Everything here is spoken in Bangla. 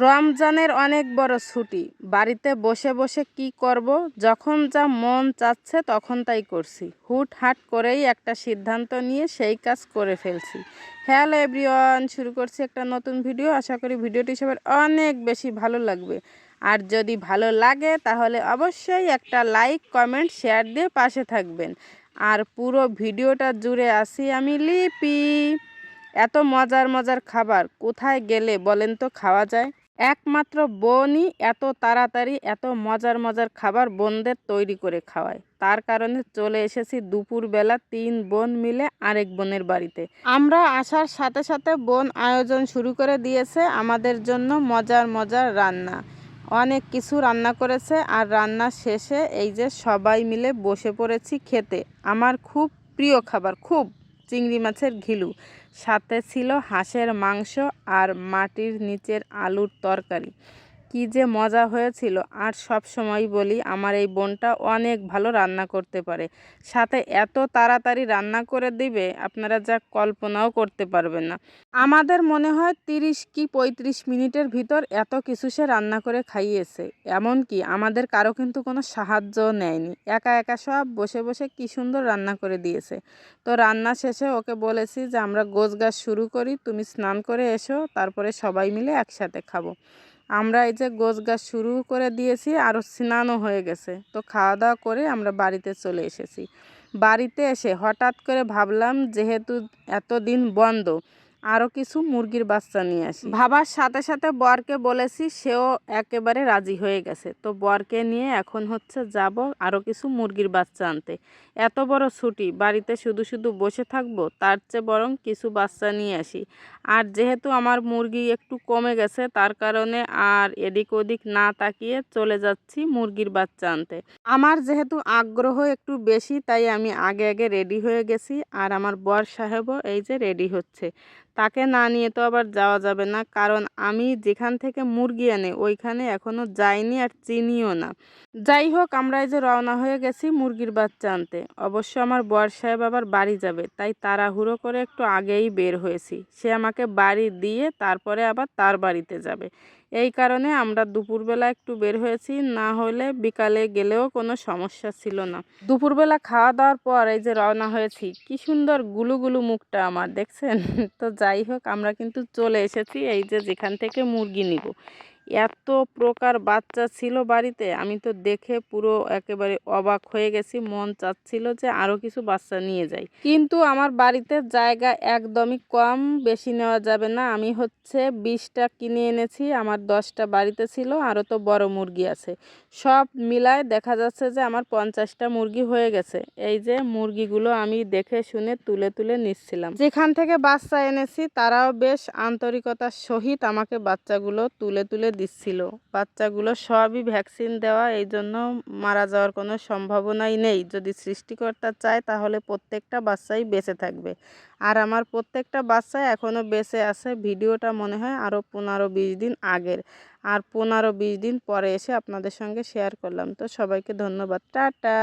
রমজানের অনেক বড় ছুটি, বাড়িতে বসে বসে কি করব, যখন যা মন চাচ্ছে তখন তাই করছি। হুটহাট করেই একটা সিদ্ধান্ত নিয়ে সেই কাজ করে ফেলছি। হ্যালো এভরিওয়ান, শুরু করছি একটা নতুন ভিডিও। আশা করি ভিডিওটি সবার অনেক বেশি ভালো লাগবে। আর যদি ভালো লাগে তাহলে অবশ্যই একটা লাইক, কমেন্ট, শেয়ার দিয়ে পাশে থাকবেন। আর পুরো ভিডিওটা জুড়ে আছি আমি লিপি। এত মজার মজার খাবার কোথায় গেলে বলেন তো খাওয়া যায়? একমাত্র বোনই এত তাড়াতাড়ি এত মজার মজার খাবার বোনদের তৈরি করে খাওয়ায়। তার কারণে চলে এসেছি দুপুরবেলা 3 বোন মিলে আরেক বোনের বাড়িতে। আমরা আসার সাথে সাথে বোন আয়োজন শুরু করে দিয়েছে আমাদের জন্য মজার মজার রান্না। অনেক কিছু রান্না করেছে আর রান্না শেষে এই যে সবাই মিলে বসে পড়েছি খেতে। আমার খুব প্রিয় খাবার, খুব চিংড়ি মাছের ঘিলু, সাথে ছিল হাঁসের মাংস আর মাটির নিচের আলুর তরকারি। কি যে মজা হয়েছিল। আর সব সময় বলি আমার এই বোনটা অনেক ভালো রান্না করতে পারে, সাথে এত তাড়াতাড়ি রান্না করে দিবে আপনারা যা কল্পনাও করতে পারবেন না। আমাদের মনে হয় 30 কি 35 মিনিটের ভিতর এত কিছু সে রান্না করে খাইয়েছে। এমনকি আমাদের কারো কিন্তু কোনো সাহায্যও নেয়নি, একা একা সব বসে বসে কি সুন্দর রান্না করে দিয়েছে। তো রান্না শেষে ওকে বলেছি যে আমরা গোছগাছ শুরু করি, তুমি স্নান করে এসো, তারপরে সবাই মিলে একসাথে খাবো। আমরা এই যে গোছগাছ শুরু করে দিয়েছি, আরও স্নানও হয়ে গেছে। তো খাওয়া দাওয়া করে আমরা বাড়িতে চলে এসেছি। বাড়িতে এসে হঠাৎ করে ভাবলাম যেহেতু এতদিন বন্ধ, আরও কিছু মুরগির বাচ্চা নিয়ে আসি। ভাবার সাথে সাথে বরকে বলেছি, সেও একেবারে রাজি হয়ে গেছে। তো বরকে নিয়ে এখন হচ্ছে যাব আরও কিছু মুরগির বাচ্চা আনতে। এত বড় ছুটি, বাড়িতে শুধু শুধু বসে থাকবো, তার চেয়ে বরং কিছু বাচ্চা নিয়ে আসি। আর যেহেতু আমার মুরগি একটু কমে গেছে, তার কারণে আর এদিক ওদিক না তাকিয়ে চলে যাচ্ছি মুরগির বাচ্চা আনতে। আমার যেহেতু আগ্রহ একটু বেশি, তাই আমি আগে আগে রেডি হয়ে গেছি। আর আমার বর সাহেবও এই যে রেডি হচ্ছে। তাকে না নিয়ে তো আবার যাওয়া যাবে না, কারণ আমি যেখান থেকে মুরগি আনি ওইখানে এখনও যাইনি আর চিনিও না। যাই হোক, আমরা এই যে রওনা হয়ে গেছি মুরগির বাচ্চা আনতে। অবশ্য আমার বর সাহেব আবার বাড়ি যাবে, তাই তাড়াহুড়ো করে একটু আগেই বের হয়েছি। সে আমাকে বাড়ি দিয়ে তারপরে আবার তার বাড়িতে যাবে। এই কারণে আমরা দুপুরবেলা একটু বের হয়েছি, না হলে বিকালে গেলেও কোনো সমস্যা ছিল না। দুপুরবেলা খাওয়া দাওয়ার পর এই যে রওনা হয়েছি। কি সুন্দর গুলু গুলু মুখটা আমার, দেখছেন? তো যাই হোক, আমরা কিন্তু চলে এসেছি এই যে যেখান থেকে মুরগি নিব। এত প্রকার বাচ্চা ছিল বাড়িতে, আমি তো দেখে পুরো একেবারে অবাক হয়ে গেছি। মন চাচ্ছিল যে আরও কিছু বাচ্চা নিয়ে যাই, কিন্তু আমার বাড়িতে জায়গা একদমই কম, বেশি নেওয়া যাবে না। আমি হচ্ছে 20টা কিনে এনেছি, আমার 10টা বাড়িতে ছিল, আরও তো বড় মুরগি আছে। সব মিলায় দেখা যাচ্ছে যে আমার 50টা মুরগি হয়ে গেছে। এই যে মুরগিগুলো আমি দেখে শুনে তুলে তুলে নিচ্ছিলাম। যেখান থেকে বাচ্চা এনেছি তারাও বেশ আন্তরিকতার সহিত আমাকে বাচ্চাগুলো তুলে তুলে দিচ্ছিল। বাচ্চাগুলো সবই ভ্যাকসিন দেওয়া, এই জন্য মারা যাওয়ার কোনো সম্ভাবনাই নেই। যদি সৃষ্টিকর্তা চায় তাহলে প্রত্যেকটা বাচ্চাই বেঁচে থাকবে। আর আমার প্রত্যেকটা বাচ্চা এখনও বেঁচে আছে। ভিডিওটা মনে হয় আরও 15-20 দিন আগের, আর 15-20 দিন পরে এসে আপনাদের সঙ্গে শেয়ার করলাম। তো সবাইকে ধন্যবাদ, টাটা।